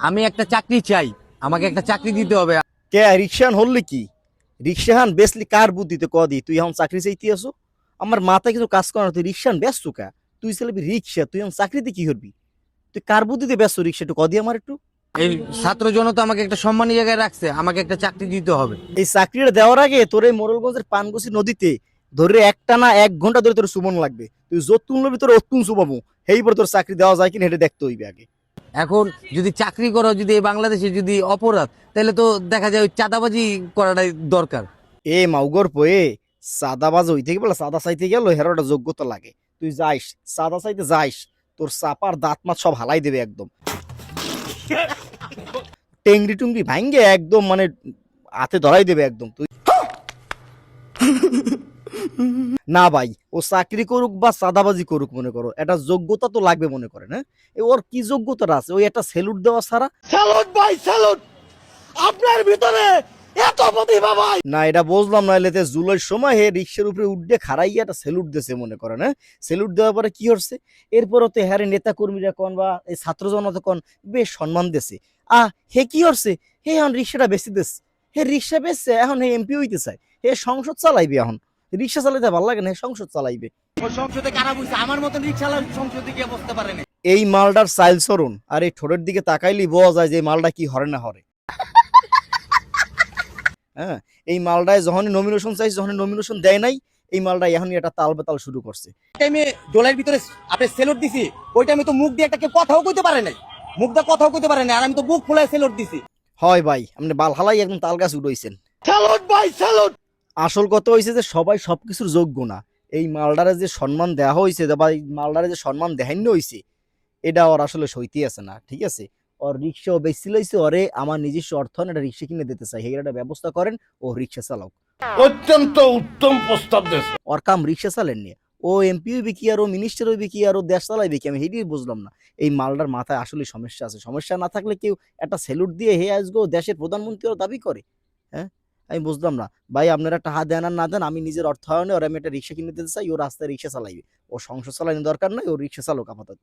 আমি একটা চাকরি চাই, আমাকে একটা চাকরি দিতে হবে। কে রিক্সান হললি কি রিক্সাহান বেসলি কার বুদ্ধিতে কদি তুই এখন চাকরি চাইতে আসো? আমার মাথায় কিছু কাজ কর না, তুই রিক্সান ব্যস্ত কা? তুই চালাবি রিক্সা, তুই এখন চাকরিতে কি করবি? তুই কার বুদ্ধিতে ব্যস্ত রিক্সা একটু কদি আমার একটু। এই ছাত্র জনতা আমাকে একটা সম্মানী জায়গায় রাখছে, আমাকে একটা চাকরি দিতে হবে। এই চাকরিটা দেওয়ার আগে তোর এই মোরলগঞ্জের পানগুছি নদীতে ধরে একটা না 1 ঘন্টা ধরে তোর সুমন লাগবে, তুই যতুন লবি তোর অতুন সুবামু, সেই পর তোর চাকরি দেওয়া যায় কিনা এটা দেখতে হইবে আগে। এখন যদি চাকরি করো, যদি এই বাংলাদেশে যদি অপরাধ, তাহলে তো দেখা যায় ওই চাঁদাবাজি করাটাই দরকার। এ মাউগর পয়ে সাদাবাজ হইতে কি বলে সাদা চাইতে গেল হেরোটা যোগ্যতা লাগে। তুই যাইস সাদা চাইতে যাইস, তোর চাপার দাঁত মাত সব হালাই দেবে একদম, টেংরি টুংরি ভাঙ্গে একদম মানে হাতে ধরাই দেবে একদম তুই। না ভাই, ও চাকরি করুক বা চাঁদাবাজি করুক, মনে করো এটা যোগ্যতা তো লাগবে মনে করেন। হ্যাঁ, ওর কি যোগ্যতা আছে ওই একটা সেলুট দেওয়া ছাড়া? স্যালুট ভাই স্যালুট, আপনার ভিতরে এত প্রতিভা ভাই। না এটা বুঝলাম না, এলেতে জুলাই সময় হে রিক্সার উপরে উঠে খাড়াইয়া একটা সেলুট দিয়েছে মনে করেন। হ্যাঁ, সেলুট দেওয়ার পরে কি হচ্ছে, এরপরও তো হ্যারে নেতা কর্মীরা কোন বা এই ছাত্র জনতা কোন বেশ সম্মান দিয়েছে। হে কি করছে, হে এখন রিক্সাটা বেশি দিচ্ছে, হে রিক্সা বেচছে, এখন হে এমপি হইতে চায়, হে সংসদ চালাইবে। এখন রিক্সা চালাইতে ভালো লাগে না, হে সংসদ চালাইবে। সংসদে কারা বুঝছে? আমার মতন রিক্সাওয়ালা সংসদে গিয়ে বসতে পারে না। এই মালটার চাইল চরণ আর এই ঠোঁটের দিকে তাকাইলি বোঝা যায় যে এই মালটা কি হরে না হরে। হ্যাঁ, এই মালটায় যখনই নমিনেশন চাইছে, যখন নমিনেশন দেয় নাই, এই মালটা এখনই একটা তাল বেতাল শুরু করছে। টাইমে ডোলার ভিতরে আপনি সেলুট দিছি, ওই টাইমে তো মুখ দিয়ে একটা কেউ কথাও কইতে পারে নাই, মুখ দিয়ে কথাও কইতে পারে নাই, আর আমি তো বুক ফুলায় সেলুট দিছি। হয় ভাই, আপনি বাল হালাই একদম তাল গাছ উঠেছেন। স্যালুট ভাই স্যালুট। আসল কথা হয়েছে যে সবাই সবকিছুর যোগ্য না। এই মালদারে যে সম্মান দেওয়া হয়েছে বা এই মালদারে যে সম্মান দেখান্য হয়েছে, এটা ওর আসলে সইতে আছে না। ঠিক আছে, ওর রিক্সাও বেশি লইছে, ওরে আমার নিজস্ব অর্থায়ন একটা রিক্সা কিনে দিতে চাই, একটা ব্যবস্থা করেন, ও রিক্সা চালাও। অত্যন্ত উত্তম প্রস্তাব দিয়েছে। ওর কাম রিক্সা চালেন নিয়ে, ও এমপি হইবে কি আর ও মিনিস্টার হইবে কি আর ও দেশ চালাইবে কি, আমি হেঁটেই বুঝলাম না। এই মালদার মাথায় আসলে সমস্যা আছে। সমস্যা না থাকলে কেউ একটা স্যালুট দিয়ে হে আজগো দেশের প্রধানমন্ত্রী ওর দাবি করে? হ্যাঁ, আমি বুঝলাম না ভাই, আপনারা টাকা দেন আর না দেন, আমি নিজের অর্থায়নে ওর আমি একটা রিক্সা কিনে দিতে চাই, ও রাস্তায় রিক্সা চালাইবে, ও সংসার চালানোর দরকার নাই, ও রিক্সা চালক আপাতত।